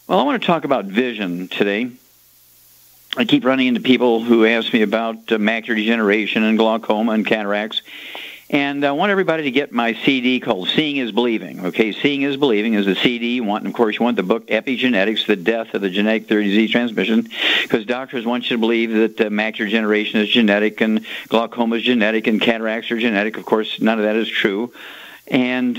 Well, I want to talk about vision today. I keep running into people who ask me about macular degeneration and glaucoma and cataracts. And I want everybody to get my CD called Seeing is Believing. Okay, Seeing is Believing is a CD. And of course, you want the book Epigenetics, The Death of the Genetic Theory of Disease Transmission, because doctors want you to believe that macular degeneration is genetic and glaucoma is genetic and cataracts are genetic. Of course, none of that is true. And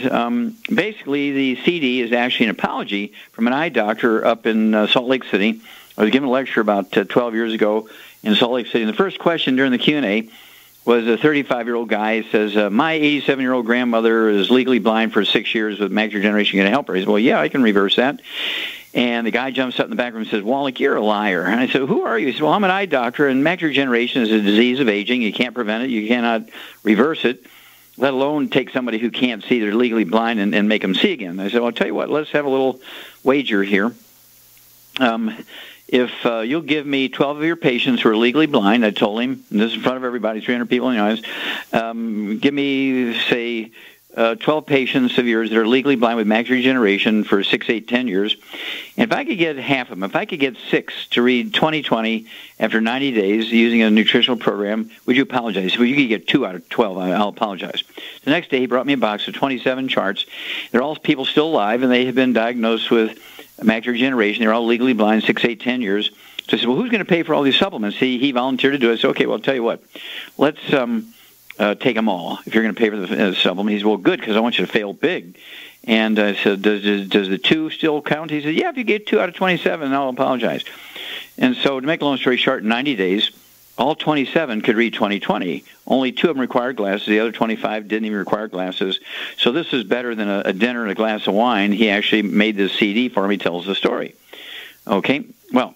basically, the CD is actually an apology from an eye doctor up in Salt Lake City. I was giving a lecture about 12 years ago in Salt Lake City. And the first question during the Q&A was a 35-year-old guy. He says, my 87-year-old grandmother is legally blind for 6 years with macular degeneration. Can I help her? He said, well, yeah, I can reverse that. And the guy jumps up in the back room and says, Wallach, you're a liar. And I said, who are you? He said, well, I'm an eye doctor, and macular degeneration is a disease of aging. You can't prevent it. You cannot reverse it, let alone take somebody who can't see, they're legally blind, and make them see again. I said, well, I'll tell you what, let's have a little wager here. If you'll give me 12 of your patients who are legally blind, I told him, and this is in front of everybody, 300 people in the audience, give me, say, 12 patients of yours that are legally blind with macular degeneration for 6, 8, 10 years. And if I could get half of them, if I could get 6 to read 20/20 after 90 days using a nutritional program, would you apologize? Well, you could get 2 out of 12. I'll apologize. The next day, he brought me a box of 27 charts. They're all people still alive, and they have been diagnosed with macular degeneration. They're all legally blind, 6, 8, 10 years. So I said, well, who's going to pay for all these supplements? He volunteered to do it. I said, okay, well, I'll tell you what. Let's take them all if you're going to pay for the supplement. He said, well, good, because I want you to fail big. And I said, does the 2 still count? He said, yeah, if you get 2 out of 27, I'll apologize. And so to make a long story short, in 90 days, all 27 could read 20/20. Only 2 of them required glasses. The other 25 didn't even require glasses. So this is better than a dinner and a glass of wine. He actually made this CD for me, tells the story. Okay, well,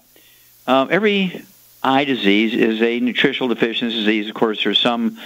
every eye disease is a nutritional deficiency disease. Of course, there's some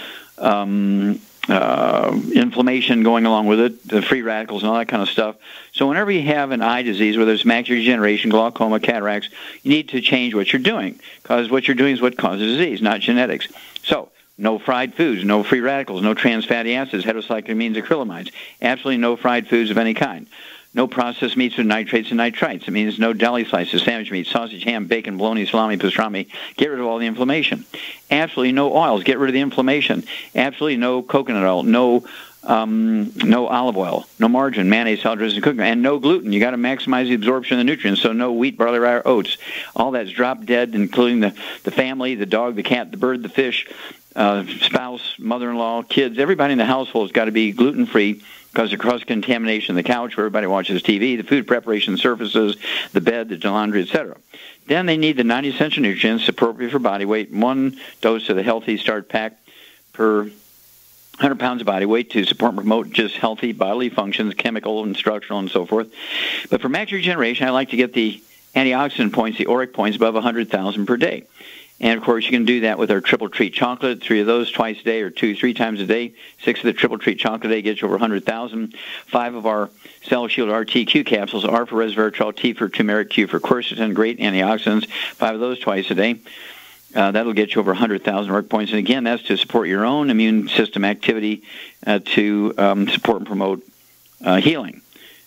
inflammation going along with it, the free radicals and all that kind of stuff. So whenever you have an eye disease, whether it's macular degeneration, glaucoma, cataracts, you need to change what you're doing, because what you're doing is what causes disease, not genetics. So no fried foods, no free radicals, no trans fatty acids, heterocyclamines, acrylamides, absolutely no fried foods of any kind. No processed meats with nitrates and nitrites. It means no deli slices, sandwich meat, sausage, ham, bacon, bologna, salami, pastrami. Get rid of all the inflammation. Absolutely no oils. Get rid of the inflammation. Absolutely no coconut oil. No olive oil. No margarine, mayonnaise, salad dressing, cooking, and no gluten. You got to maximize the absorption of the nutrients. So no wheat, barley, rye, or oats. All that's drop dead, including the family, the dog, the cat, the bird, the fish, spouse, mother-in-law, kids. Everybody in the household has got to be gluten-free, because of cross-contamination, the couch where everybody watches TV, the food preparation surfaces, the bed, the laundry, etc. Then they need the 90 essential nutrients appropriate for body weight, 1 dose of the Healthy Start Pack per 100 pounds of body weight to support and promote just healthy bodily functions, chemical and structural and so forth. But for macular degeneration, I like to get the antioxidant points, the auric points, above 100,000 per day. And, of course, you can do that with our triple treat chocolate, 3 of those twice a day or 2, 3 times a day. 6 of the triple treat chocolate a day gets you over 100,000. 5 of our Cell Shield RTQ capsules, R for resveratrol, T for turmeric, Q for quercetin, great antioxidants. 5 of those twice a day. That'll get you over 100,000 auric points. And, again, that's to support your own immune system activity to support and promote healing.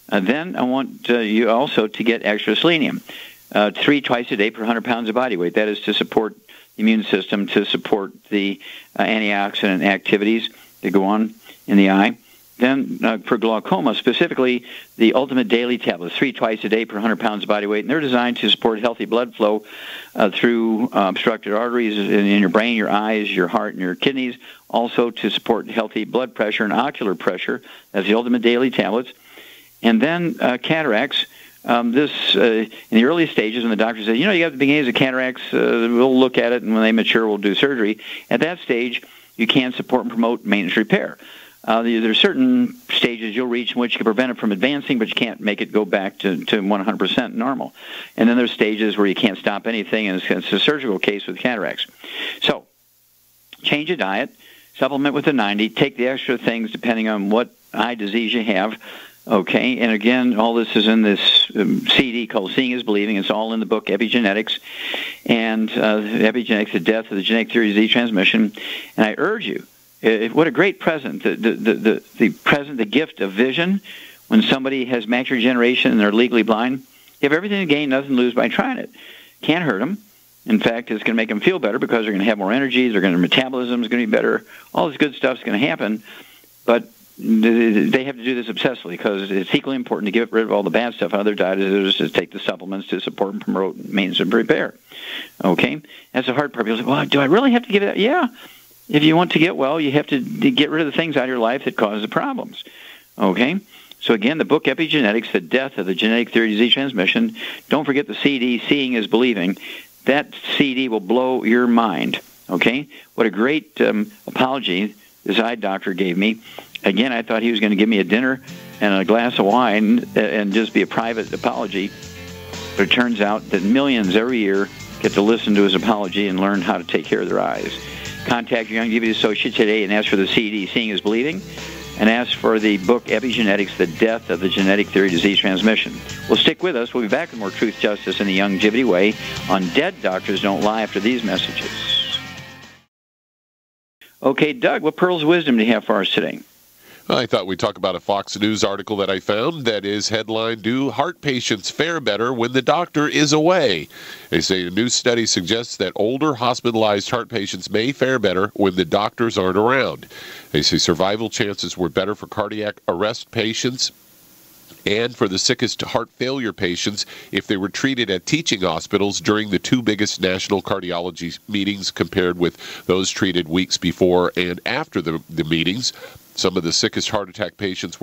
Then I want you also to get extra selenium. 3 twice a day per 100 pounds of body weight. That is to support the immune system, to support the antioxidant activities that go on in the eye. Then for glaucoma, specifically, the Ultimate Daily Tablets, 3 twice a day per 100 pounds of body weight. And they're designed to support healthy blood flow through obstructed arteries in your brain, your eyes, your heart, and your kidneys. Also to support healthy blood pressure and ocular pressure. That's the Ultimate Daily Tablets. And then cataracts. In the early stages, when the doctor says, you have the beginnings of cataracts, we'll look at it, and when they mature, we'll do surgery. At that stage, you can support and promote maintenance repair. There are certain stages you'll reach in which you can prevent it from advancing, but you can't make it go back to 100% normal. And then there's stages where you can't stop anything, and it's a surgical case with cataracts. So change your diet, supplement with the 90, take the extra things depending on what eye disease you have. Okay, and again, all this is in this CD called Seeing is Believing. It's all in the book Epigenetics, and Epigenetics, The Death of the Genetic Theory of Disease Transmission. And I urge you, what a great present, the gift of vision when somebody has macular degeneration and they're legally blind. You have everything to gain, nothing to lose by trying it. Can't hurt them. In fact, it's going to make them feel better because they're going to have more energy, their metabolism is going to be better, all this good stuff is going to happen, but they have to do this obsessively because it's equally important to get rid of all the bad stuff. Other diet is to take the supplements to support and promote maintenance and repair. Okay? That's the hard part. People say, well, do I really have to give it? Yeah. If you want to get well, you have to get rid of the things out of your life that cause the problems. Okay? So again, the book Epigenetics, The Death of the Genetic Theory of Disease Transmission. Don't forget the CD, Seeing is Believing. That CD will blow your mind. Okay? What a great apology this eye doctor gave me. Again, I thought he was going to give me a dinner and a glass of wine and just be a private apology. But it turns out that millions every year get to listen to his apology and learn how to take care of their eyes. Contact your Young DVD associate today and ask for the CD, Seeing is Believing, and ask for the book Epigenetics, The Death of the Genetic Theory of Disease Transmission. Well, stick with us. We'll be back with more Truth, Justice, and the Youngevity Way on Dead Doctors Don't Lie after these messages. Okay, Doug, what pearls of wisdom do you have for us today? I thought we'd talk about a Fox News article that I found that is headlined, Do Heart Patients Fare Better When the Doctor is Away? They say a new study suggests that older hospitalized heart patients may fare better when the doctors aren't around. They say survival chances were better for cardiac arrest patients and for the sickest heart failure patients if they were treated at teaching hospitals during the two biggest national cardiology meetings compared with those treated weeks before and after the meetings. Some of the sickest heart attack patients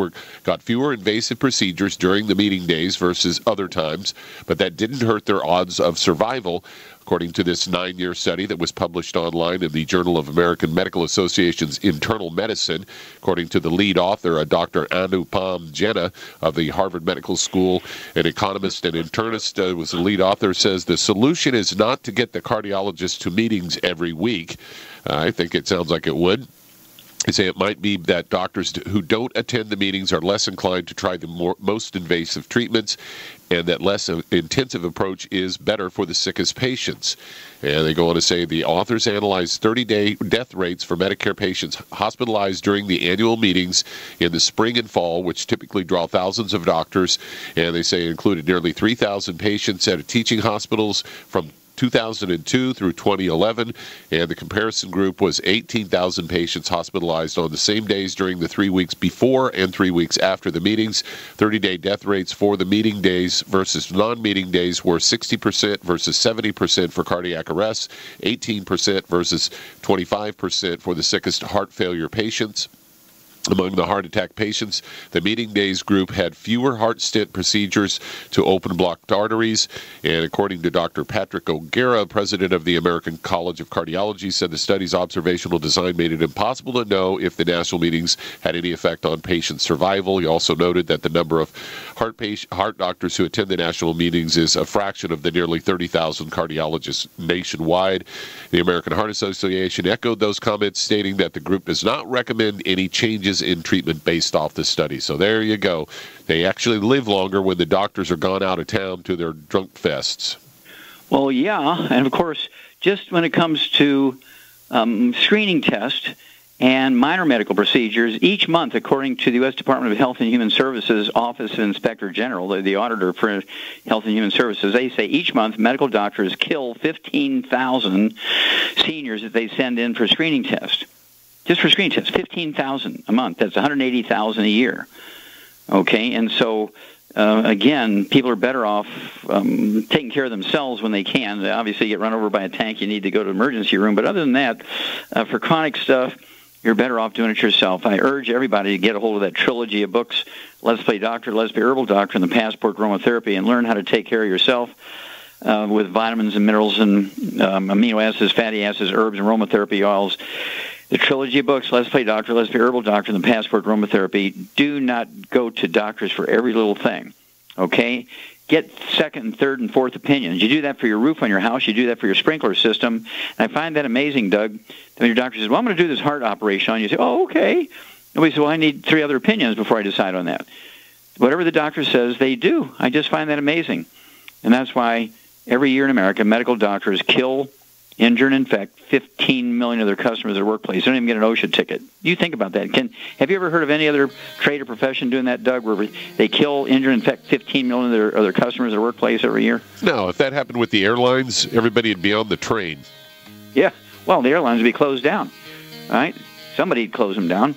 got fewer invasive procedures during the meeting days versus other times, but that didn't hurt their odds of survival, according to this 9-year study that was published online in the Journal of American Medical Association's Internal Medicine. According to the lead author, Dr. Anupam Jena of the Harvard Medical School, an economist and internist, was the lead author, says the solution is not to get the cardiologist to meetings every week. I think it sounds like it would. They say it might be that doctors who don't attend the meetings are less inclined to try the most invasive treatments, and that less intensive approach is better for the sickest patients. And they go on to say the authors analyzed 30-day death rates for Medicare patients hospitalized during the annual meetings in the spring and fall, which typically draw thousands of doctors. And they say it included nearly 3,000 patients at teaching hospitals from 2002 through 2011, and the comparison group was 18,000 patients hospitalized on the same days during the 3 weeks before and 3 weeks after the meetings. 30-day death rates for the meeting days versus non-meeting days were 60% versus 70% for cardiac arrests, 18% versus 25% for the sickest heart failure patients. Among the heart attack patients, the meeting days group had fewer heart stent procedures to open blocked arteries. And according to Dr. Patrick O'Gara, president of the American College of Cardiology, said the study's observational design made it impossible to know if the national meetings had any effect on patient survival. He also noted that the number of heart doctors who attend the national meetings is a fraction of the nearly 30,000 cardiologists nationwide. The American Heart Association echoed those comments, stating that the group does not recommend any changes in treatment based off the study. So there you go. They actually live longer when the doctors are gone out of town to their drunk fests. Well, yeah, and of course, just when it comes to screening tests and minor medical procedures, each month, according to the U.S. Department of Health and Human Services Office of Inspector General, the auditor for Health and Human Services, they say each month medical doctors kill 15,000 seniors that they send in for screening tests. Just for screening tests, 15,000 a month. That's 180,000 a year. Okay, and so, again, people are better off taking care of themselves when they can. They obviously get run over by a tank, you need to go to the emergency room. But other than that, for chronic stuff, you're better off doing it yourself. I urge everybody to get a hold of that trilogy of books, Let's Play Doctor, Let's Play Herbal Doctor, and the Passport Aromatherapy, and learn how to take care of yourself with vitamins and minerals and amino acids, fatty acids, herbs, and aromatherapy oils. The trilogy of books, Let's Play Doctor, Let's Play Herbal Doctor, and the Passport Aromatherapy. Do not go to doctors for every little thing, okay? Get second and third and fourth opinions. You do that for your roof on your house. You do that for your sprinkler system. And I find that amazing, Doug, that when your doctor says, well, I'm going to do this heart operation on you, say, oh, okay. Nobody says, well, I need 3 other opinions before I decide on that. Whatever the doctor says, they do. I just find that amazing. And that's why every year in America, medical doctors kill injure and infect 15 million of their customers at their workplace. They don't even get an OSHA ticket. You think about that. Have you ever heard of any other trade or profession doing that, Doug, where they kill, injure, and infect 15 million of their customers at their workplace every year? No, if that happened with the airlines, everybody would be on the train. Yeah, well, the airlines would be closed down, right? Somebody'd close them down.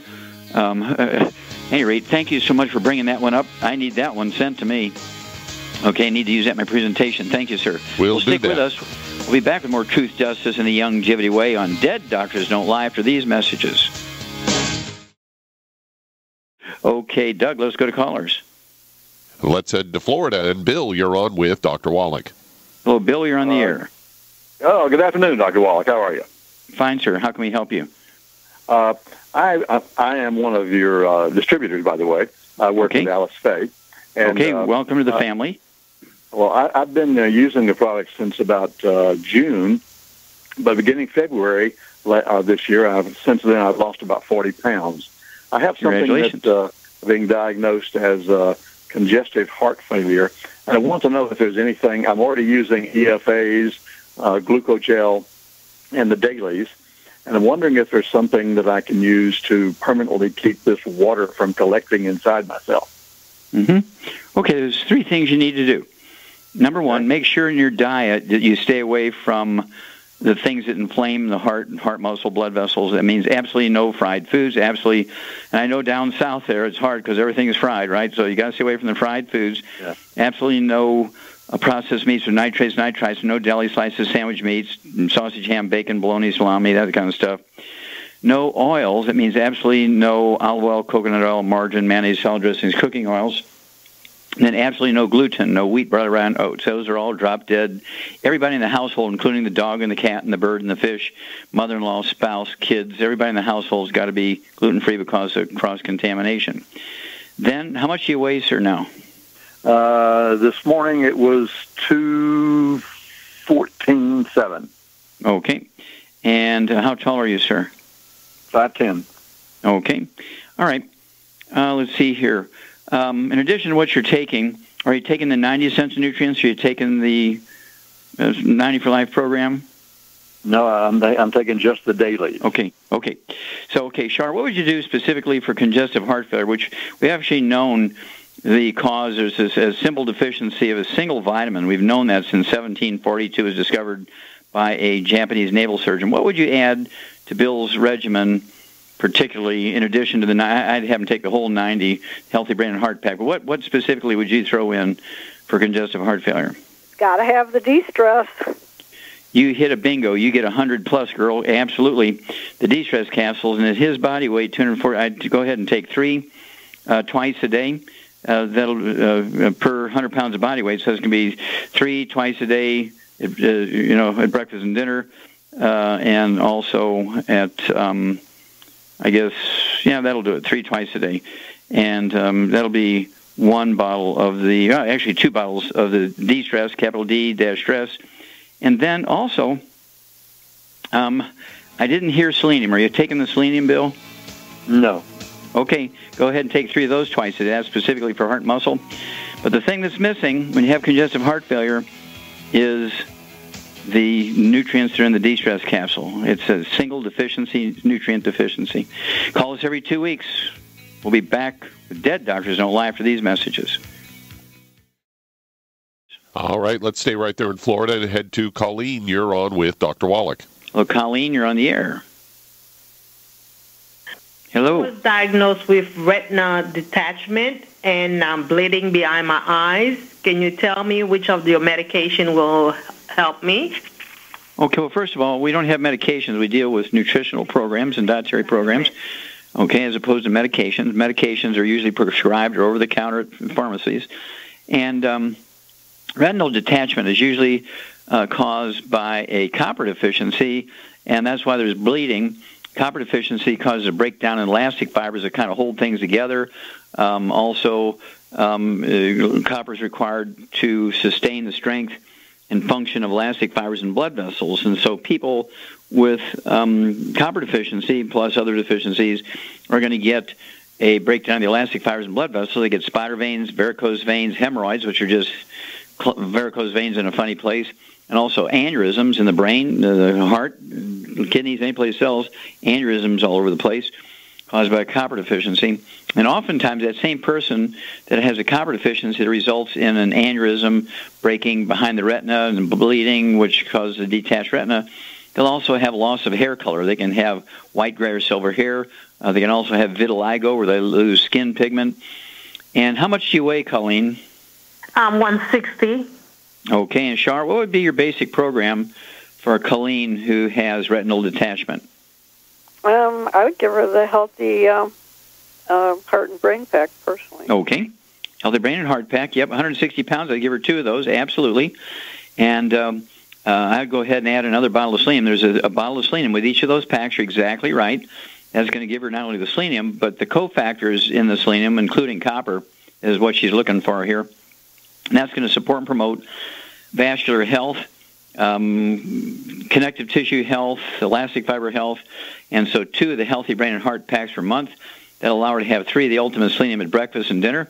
At any rate, thank you so much for bringing that one up. I need that one sent to me. Okay, I need to use that in my presentation. Thank you, sir. We'll stick do that. with us. We'll be back with more Truth, Justice, and the Longevity Way on Dead Doctors Don't Lie after these messages. Okay, Doug, let's go to callers. Let's head to Florida. And Bill, you're on with Dr. Wallach. Hello, Bill, you're on the air. Oh, good afternoon, Dr. Wallach. How are you? Fine, sir. How can we help you? I am one of your distributors, by the way. I work in Dallas State. And, welcome to the family. Well, I've been using the product since about June, but beginning February this year, since then I've lost about 40 pounds. I have something that's being diagnosed as congestive heart failure, and I want to know if there's anything. I'm already using EFAs, glucogel, and the dailies, and I'm wondering if there's something that I can use to permanently keep this water from collecting inside myself. Okay, there's three things you need to do. Number one, make sure in your diet that you stay away from the things that inflame the heart and heart muscle, blood vessels. That means absolutely no fried foods, absolutely. And I know down south there it's hard because everything is fried, right? So you got to stay away from the fried foods. Yeah. Absolutely no processed meats or nitrites, no deli slices, sandwich meats, sausage, ham, bacon, bologna, salami, that kind of stuff. No oils. That means absolutely no olive oil, coconut oil, margarine, mayonnaise, salad dressings, cooking oils. And then absolutely no gluten, no wheat, butter, rye, and oats. Those are all drop dead. Everybody in the household, including the dog and the cat and the bird and the fish, mother-in-law, spouse, kids, everybody in the household has got to be gluten-free because of cross-contamination. Then, how much do you weigh, sir, now? This morning it was 214.7. Okay. And how tall are you, sir? 5'10". Okay. All right. Let's see here. In addition to what you're taking, are you taking the 90 essential nutrients, or are you taking the 90 for Life program? No, I'm taking just the daily. Okay. So, Shar, what would you do specifically for congestive heart failure, which we have actually known the cause is a simple deficiency of a single vitamin. We've known that since 1742. It was discovered by a Japanese naval surgeon. What would you add to Bill's regimen, particularly in addition to I'd have him take the whole 90 Healthy Brain and Heart Pack, but what specifically would you throw in for congestive heart failure? Got to have the de-stress. You hit a bingo. You get 100+, girl. Absolutely. The de-stress capsules, and at his body weight, 240, I'd go ahead and take 3 twice a day. That'll per 100 pounds of body weight, so it's going to be 3 twice a day, at breakfast and dinner, and also at, I guess, that'll do it, 3 twice a day. And that'll be 1 bottle of actually 2 bottles of the D-Stress, capital D-Stress. And then also, I didn't hear selenium. Are you taking the selenium, Bill? No. Okay, go ahead and take 3 of those twice a day. That's specifically for heart muscle. But the thing that's missing when you have congestive heart failure is the nutrients that are in the de-stress capsule. It's a single deficiency, nutrient deficiency. Call us every 2 weeks. We'll be back with Dead Doctors Don't Lie after these messages. All right, let's stay right there in Florida and head to Colleen. You're on with Dr. Wallach. Hello, Colleen, you're on the air. Hello. I was diagnosed with retinal detachment and bleeding behind my eyes. Can you tell me which of your medication will help me? Okay, well, first of all, we don't have medications. We deal with nutritional programs and dietary programs, okay, as opposed to medications. Medications are usually prescribed or over-the-counter at pharmacies. And retinal detachment is usually caused by a copper deficiency, and that's why there's bleeding. Copper deficiency causes a breakdown in elastic fibers that kind of hold things together. Also, copper is required to sustain the strength and function of elastic fibers and blood vessels. And so people with copper deficiency plus other deficiencies are going to get a breakdown of the elastic fibers and blood vessels. They get spider veins, varicose veins, hemorrhoids, which are just varicose veins in a funny place, and also aneurysms in the brain, the heart, kidneys, any place else, aneurysms all over the place caused by a copper deficiency. And oftentimes that same person that has a copper deficiency results in an aneurysm breaking behind the retina and bleeding, which causes a detached retina. They'll also have loss of hair color. They can have white, gray, or silver hair. They can also have vitiligo, where they lose skin pigment. And how much do you weigh, Colleen? 160. Okay, and Shar, what would be your basic program for Colleen who has retinal detachment? I would give her the healthy heart and brain pack, personally. Okay. Healthy brain and heart pack, yep, 160 pounds. I'd give her 2 of those, absolutely. And I'd go ahead and add another bottle of selenium. There's a bottle of selenium with each of those packs. You're exactly right. That's going to give her not only the selenium, but the cofactors in the selenium, including copper, is what she's looking for here. And that's going to support and promote vascular health, connective tissue health, elastic fiber health, and so 2 of the healthy brain and heart packs per month. That'll allow her to have 3 of the ultimate selenium at breakfast and dinner,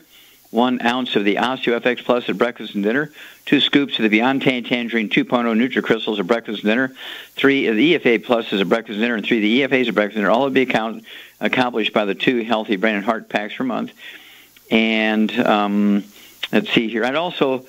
1 ounce of the OsteoFX Plus at breakfast and dinner, 2 scoops of the Beyond Tangerine 2.0 NutriCrystals at breakfast and dinner, 3 of the EFA Pluses at breakfast and dinner, and 3 of the EFAs at breakfast and dinner. All will be accomplished by the 2 healthy brain and heart packs per month. And let's see here. I'd also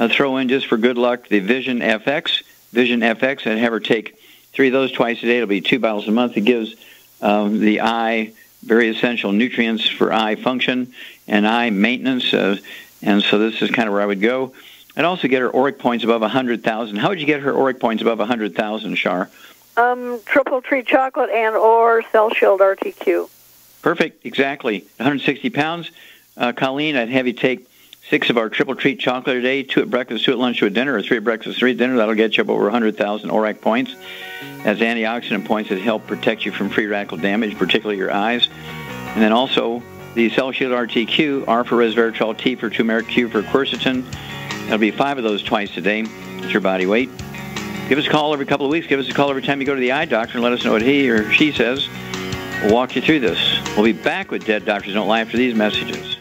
throw in, just for good luck, the Vision FX, and have her take 3 of those twice a day. It'll be 2 bottles a month. It gives the eye very essential nutrients for eye function and eye maintenance. And so this is kind of where I would go. I'd also get her auric points above 100,000. How would you get her auric points above 100,000, Shar? Triple Tree Chocolate and or Cell Shield RTQ. Perfect, exactly. 160 pounds. Colleen, I'd have you take 6 of our Triple Treat Chocolate a day, 2 at breakfast, 2 at lunch, 2 at dinner, or 3 at breakfast, 3 at dinner. That'll get you up over 100,000 auric points. As antioxidant points that help protect you from free radical damage, particularly your eyes. And then also the Cell Shield RTQ, R for resveratrol, T for turmeric, Q for quercetin. That'll be 5 of those twice a day. It's your body weight. Give us a call every couple of weeks. Give us a call every time you go to the eye doctor and let us know what he or she says. We'll walk you through this. We'll be back with Dead Doctors Don't Lie after these messages.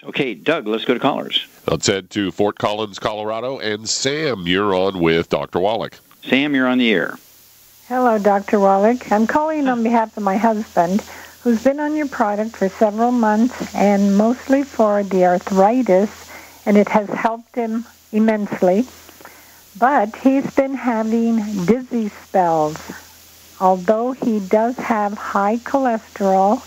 Okay, Doug, let's go to callers. Let's head to Fort Collins, Colorado. And Sam, you're on with Dr. Wallach. Sam, you're on the air. Hello, Dr. Wallach. I'm calling on behalf of my husband, who's been on your product for several months, and mostly for the arthritis, and it has helped him immensely. But he's been having dizzy spells. Although he does have high cholesterol,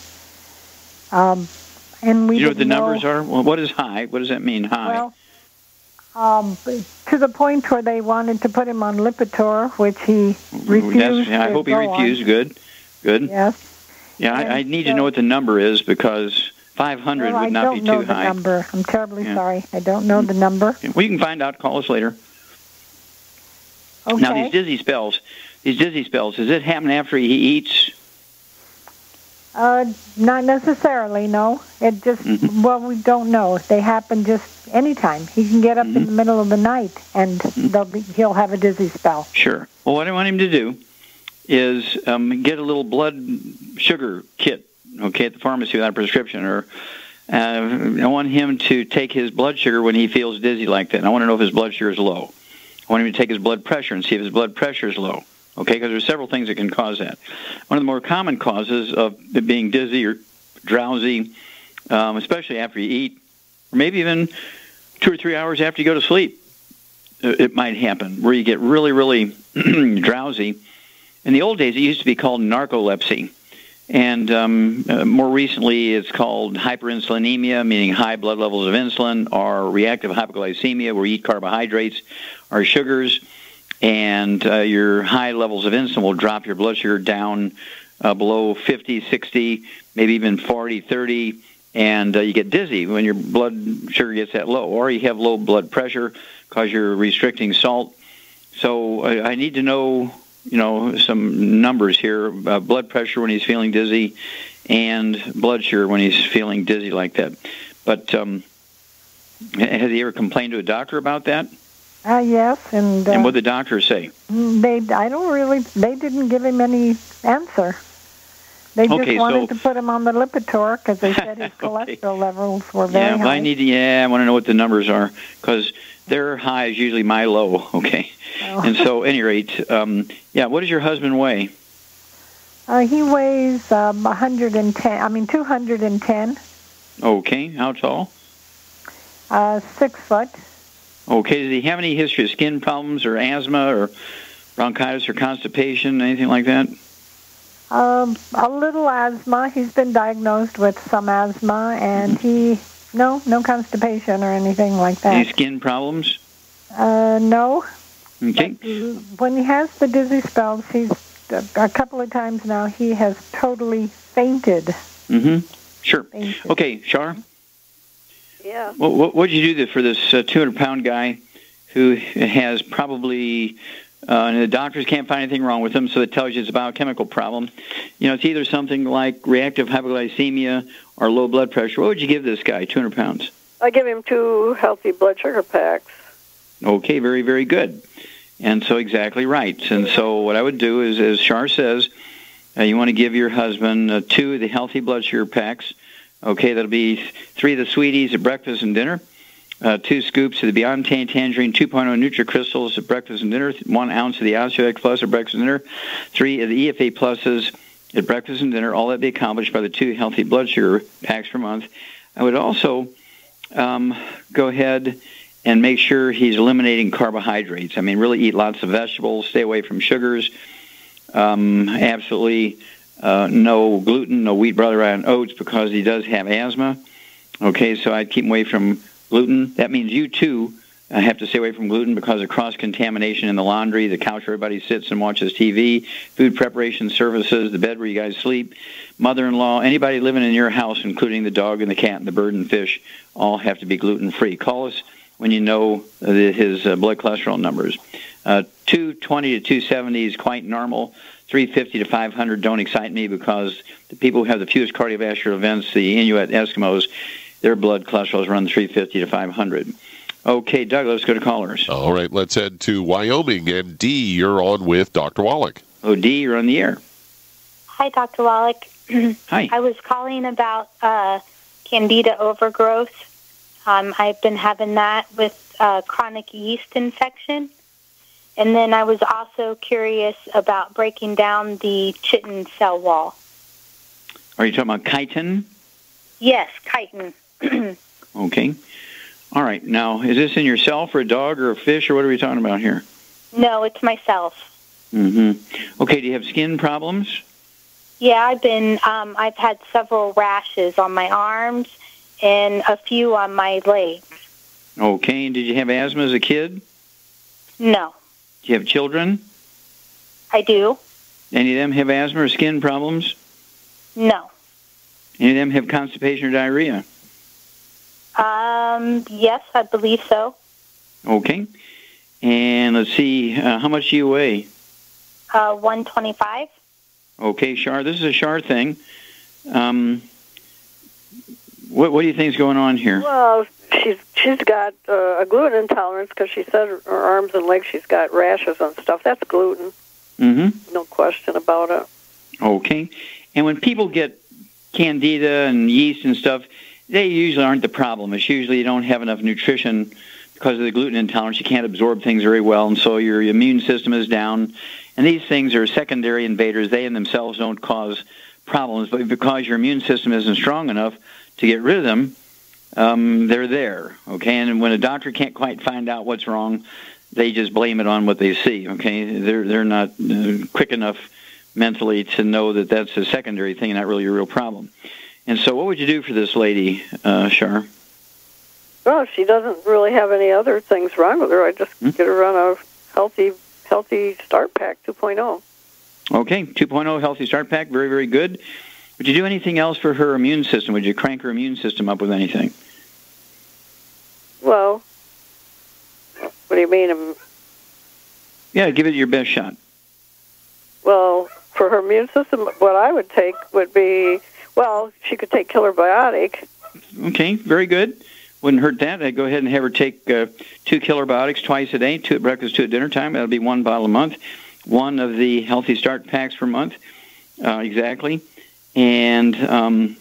and we you know what the numbers are? Well, what is high? What does that mean, high? Well, to the point where they wanted to put him on Lipitor, which he refused. I hope he refused. Good. Yes. Yeah, I need to know what the number is, because 500 would not be too high. I don't know the number. I'm terribly sorry. I don't know the number. Well, you can find out. Call us later. Okay. Now, these dizzy spells, does it happen after he eats? Not necessarily, no. It just, well, we don't know. They happen just anytime. He can get up in the middle of the night, and he'll have a dizzy spell. Sure. Well, what I want him to do is get a little blood sugar kit, okay, at the pharmacy without a prescription, or I want him to take his blood sugar when he feels dizzy like that. And I want to know if his blood sugar is low. I want him to take his blood pressure and see if his blood pressure is low. Okay, because there's several things that can cause that. One of the more common causes of being dizzy or drowsy, especially after you eat, or maybe even 2 or 3 hours after you go to sleep, it might happen, where you get really, really drowsy. In the old days, it used to be called narcolepsy. And more recently, it's called hyperinsulinemia, meaning high blood levels of insulin, or reactive hypoglycemia, where you eat carbohydrates or sugars, and your high levels of insulin will drop your blood sugar down below 50, 60, maybe even 40, 30, and you get dizzy when your blood sugar gets that low. Or you have low blood pressure because you're restricting salt. So I need to know, some numbers here, blood pressure when he's feeling dizzy and blood sugar when he's feeling dizzy like that. But has he ever complained to a doctor about that? Yes, and what did the doctor say? They didn't give him any answer. They just wanted to put him on the Lipitor because they said his cholesterol levels were very high. I want to know what the numbers are because their high is usually my low, okay? Oh. And so, at any rate, what does your husband weigh? He weighs 210. Okay, how tall? 6 foot. Okay, does he have any history of skin problems or asthma or bronchitis or constipation, anything like that? A little asthma. He's been diagnosed with some asthma, and no constipation or anything like that. Any skin problems? No. Okay. But when he has the dizzy spells, he's a couple of times now he has totally fainted. Mm-hmm. Sure. Fainted. Okay, Shar? Yeah. What did you do for this 200-pound guy who has probably... and the doctors can't find anything wrong with him, so it tells you it's a biochemical problem. It's either something like reactive hypoglycemia or low blood pressure. What would you give this guy, 200 pounds? I give him 2 healthy blood sugar packs. Okay, very, very good. And so exactly right. And so what I would do is, as Shar says, you want to give your husband 2 of the healthy blood sugar packs. Okay, that'll be 3 of the sweeties at breakfast and dinner. 2 scoops of the Beyond Tangerine 2.0 NutriCrystals at breakfast and dinner, 1 ounce of the Osteox Plus at breakfast and dinner, 3 of the EFA Pluses at breakfast and dinner, all that be accomplished by the 2 healthy blood sugar packs per month. I would also go ahead and make sure he's eliminating carbohydrates. I mean, really eat lots of vegetables, stay away from sugars, absolutely no gluten, no wheat, butter, and oats because he does have asthma. Okay, so I'd keep him away from gluten. That means you, too, have to stay away from gluten because of cross-contamination in the laundry, the couch where everybody sits and watches TV, food preparation services, the bed where you guys sleep, mother-in-law, anybody living in your house, including the dog and the cat and the bird and fish, all have to be gluten-free. Call us when you know his blood cholesterol numbers. 220 to 270 is quite normal. 350 to 500 don't excite me because the people who have the fewest cardiovascular events, the Inuit Eskimos, their blood cholesterol is around 350 to 500. Okay, Doug, let's go to callers. All right, let's head to Wyoming. And Dee, you're on with Dr. Wallach. Oh, Dee, you're on the air. Hi, Dr. Wallach. Hi. I was calling about candida overgrowth. I've been having that with chronic yeast infection. And then I was also curious about breaking down the chitin cell wall. Are you talking about chitin? Yes, chitin. Okay. All right. Now, is this in yourself or a dog or a fish, or what are we talking about here? No, it's myself. Mm-hmm. Okay, do you have skin problems? Yeah, I've had several rashes on my arms and a few on my legs. Okay, and did you have asthma as a kid? No. Do you have children? I do. Any of them have asthma or skin problems? No. Any of them have constipation or diarrhea? Yes, I believe so. Okay. And let's see, how much do you weigh? 125. Okay, Shar, this is a Shar thing. What do you think is going on here? Well, she's got a gluten intolerance because she said her arms and legs she's got rashes and stuff. That's gluten. Mm-hmm. No question about it. Okay. And when people get candida and yeast and stuff, they usually aren't the problem. It's usually you don't have enough nutrition because of the gluten intolerance. You can't absorb things very well, and so your immune system is down. And these things are secondary invaders. They in themselves don't cause problems, but because your immune system isn't strong enough to get rid of them, they're there, okay? And when a doctor can't quite find out what's wrong, they just blame it on what they see, okay? They're not quick enough mentally to know that that's a secondary thing and not really a real problem. And so what would you do for this lady, Shar? Well, she doesn't really have any other things wrong with her. I just get her on a healthy start pack 2.0. Okay, 2.0 healthy start pack, very, very good. Would you do anything else for her immune system? Would you crank her immune system up with anything? Well, what do you mean? Yeah, give it your best shot. Well, for her immune system, what I would take would be, well, she could take Killer Biotic. Okay, very good. Wouldn't hurt that. I'd go ahead and have her take 2 Killer Biotics twice a day, 2 at breakfast, 2 at dinner time. That'll be 1 bottle a month. 1 of the Healthy Start packs per month, exactly. and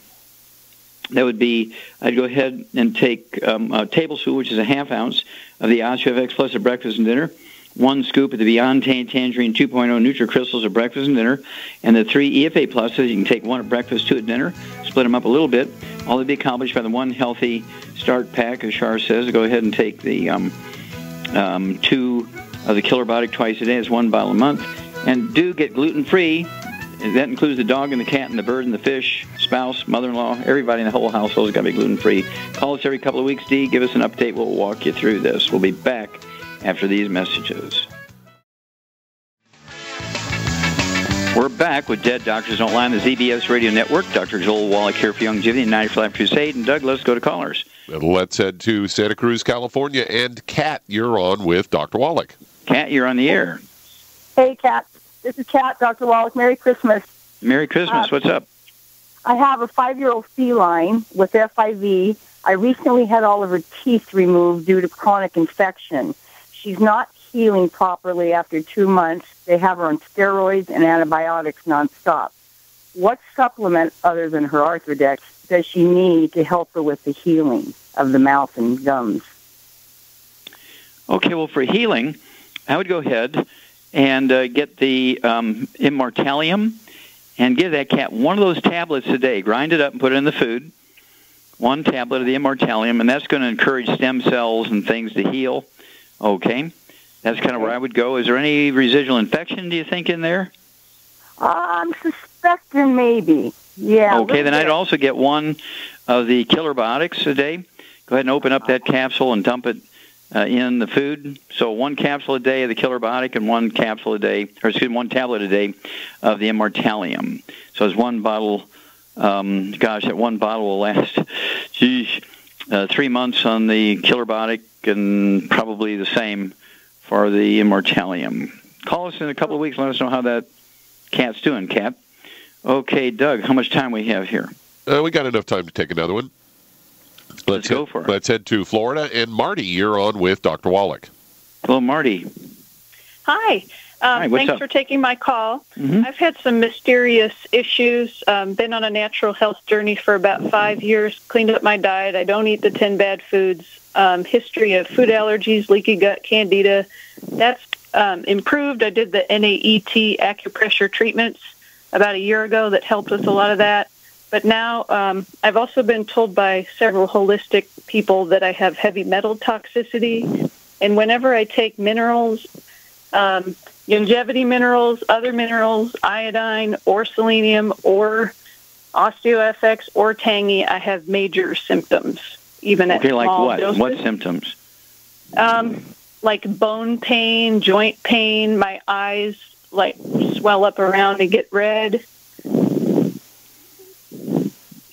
that would be, I'd go ahead and take a tablespoon, which is a half ounce, of the OsteoFX Plus at breakfast and dinner, 1 scoop of the Beyond Tangerine 2.0 NutriCrystals at breakfast and dinner, and the 3 EFA Pluses. You can take 1 at breakfast, 2 at dinner, split them up a little bit. All to be accomplished by the 1 healthy start pack, as Shar says. Go ahead and take the 2 of the Killer Biotic twice a day. It's 1 bottle a month. And do get gluten-free. That includes the dog and the cat and the bird and the fish, spouse, mother-in-law, everybody in the whole household has got to be gluten-free. Call us every couple of weeks, Dee. Give us an update. We'll walk you through this. We'll be back after these messages. We're back with Dead Doctors Don't Lie on the ZBS Radio Network. Dr. Joel Wallach here for Youngevity and 90 for Life Crusade. And Doug, let's go to callers. Let's head to Santa Cruz, California. And Kat, you're on with Dr. Wallach. Kat, you're on the air. Hey, Kat. This is Kat, Dr. Wallach. Merry Christmas. Merry Christmas. What's up? I have a 5-year-old feline with FIV. I recently had all of her teeth removed due to chronic infection. She's not healing properly after 2 months. They have her on steroids and antibiotics nonstop. What supplement other than her Arthrodex does she need to help her with the healing of the mouth and gums? Okay, well, for healing, I would go ahead and get the Immortalium and give that cat 1 of those tablets a day. Grind it up and put it in the food. 1 tablet of the Immortalium, and that's going to encourage stem cells and things to heal. Okay. That's kind of where I would go. Is there any residual infection, do you think, in there? I'm suspecting maybe. Yeah. Okay, then I'd also get 1 of the Killer Biotics a day. Go ahead and open up that capsule and dump it in the food. So 1 capsule a day of the Killer Biotic and 1 capsule a day, or excuse me, 1 tablet a day of the Immortalium. So it's 1 bottle. That 1 bottle will last, 3 months on the Killer Biotic and probably the same for the Immortalium. Call us in a couple of weeks and let us know how that cat's doing, Kat. Okay, Doug, how much time we have here? We got enough time to take another one. Let's go for it. Let's head to Florida. And Marty, you're on with Dr. Wallach. Hello, Marty. Hi. Hi, what's thanks up? for taking my call. Mm-hmm. I've had some mysterious issues, been on a natural health journey for about 5 years, cleaned up my diet. I don't eat the 10 bad foods. History of food allergies, leaky gut, candida. That's improved. I did the NAET acupressure treatments about a year ago that helped with a lot of that. But now I've also been told by several holistic people that I have heavy metal toxicity. And whenever I take minerals, longevity minerals, other minerals, iodine or selenium or OsteoFX or Tangy, I have major symptoms, even at like small what? doses. What symptoms? Like bone pain, joint pain, my eyes like swell up around and get red.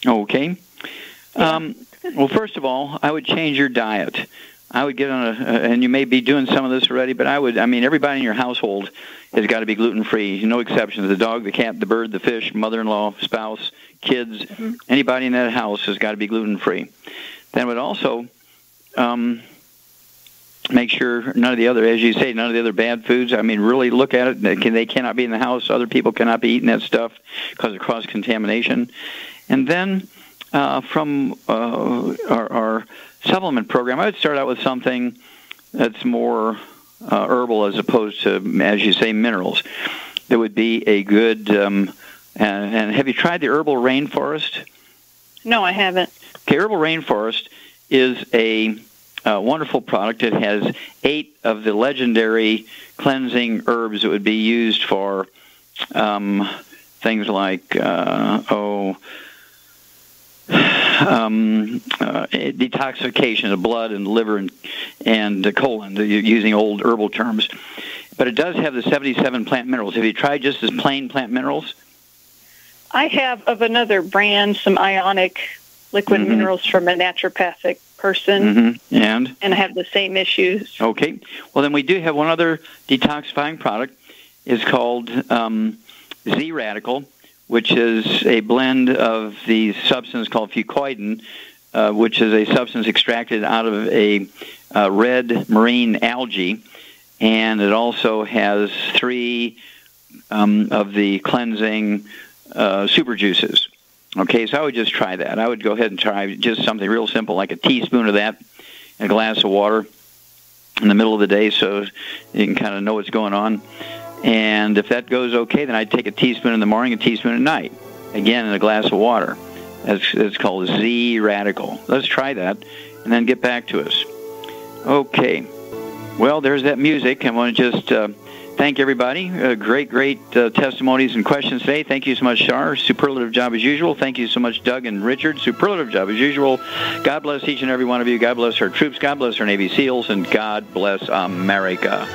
Okay. Well, first of all, I would change your diet. I would get on and you may be doing some of this already, but everybody in your household has got to be gluten-free, no exceptions. The dog, the cat, the bird, the fish, mother-in-law, spouse, kids, anybody in that house has got to be gluten-free. Then I would also make sure none of the other, as you say, none of the other bad foods, really look at it. They cannot be in the house. Other people cannot be eating that stuff because of cross-contamination. And then from our supplement program, I would start out with something that's more herbal as opposed to, as you say, minerals. That would be a good, and have you tried the herbal rainforest? No, I haven't. Okay, herbal rainforest is a wonderful product. It has 8 of the legendary cleansing herbs that would be used for things like, detoxification of blood and liver and colon, using old herbal terms. But it does have the 77 plant minerals. Have you tried just as plain plant minerals? I have of another brand some ionic liquid minerals from a naturopathic person, and I have the same issues. Okay. Well, then we do have one other detoxifying product. It's called Z-Radical, which is a blend of the substance called fucoidin, which is a substance extracted out of a red marine algae, and it also has 3 of the cleansing super juices. Okay, so I would just try that. I would go ahead and try just something real simple, like a teaspoon of that in a glass of water in the middle of the day, so you can kind of know what's going on. And if that goes okay, then I'd take a teaspoon in the morning, a teaspoon at night, again in a glass of water. It's called Z radical. Let's try that, and then get back to us. Okay. Well, there's that music. I want to just thank everybody. Great testimonies and questions today. Thank you so much, Shar. Superlative job as usual. Thank you so much, Doug and Richard. Superlative job as usual. God bless each and every one of you. God bless our troops. God bless our Navy SEALs. And God bless America.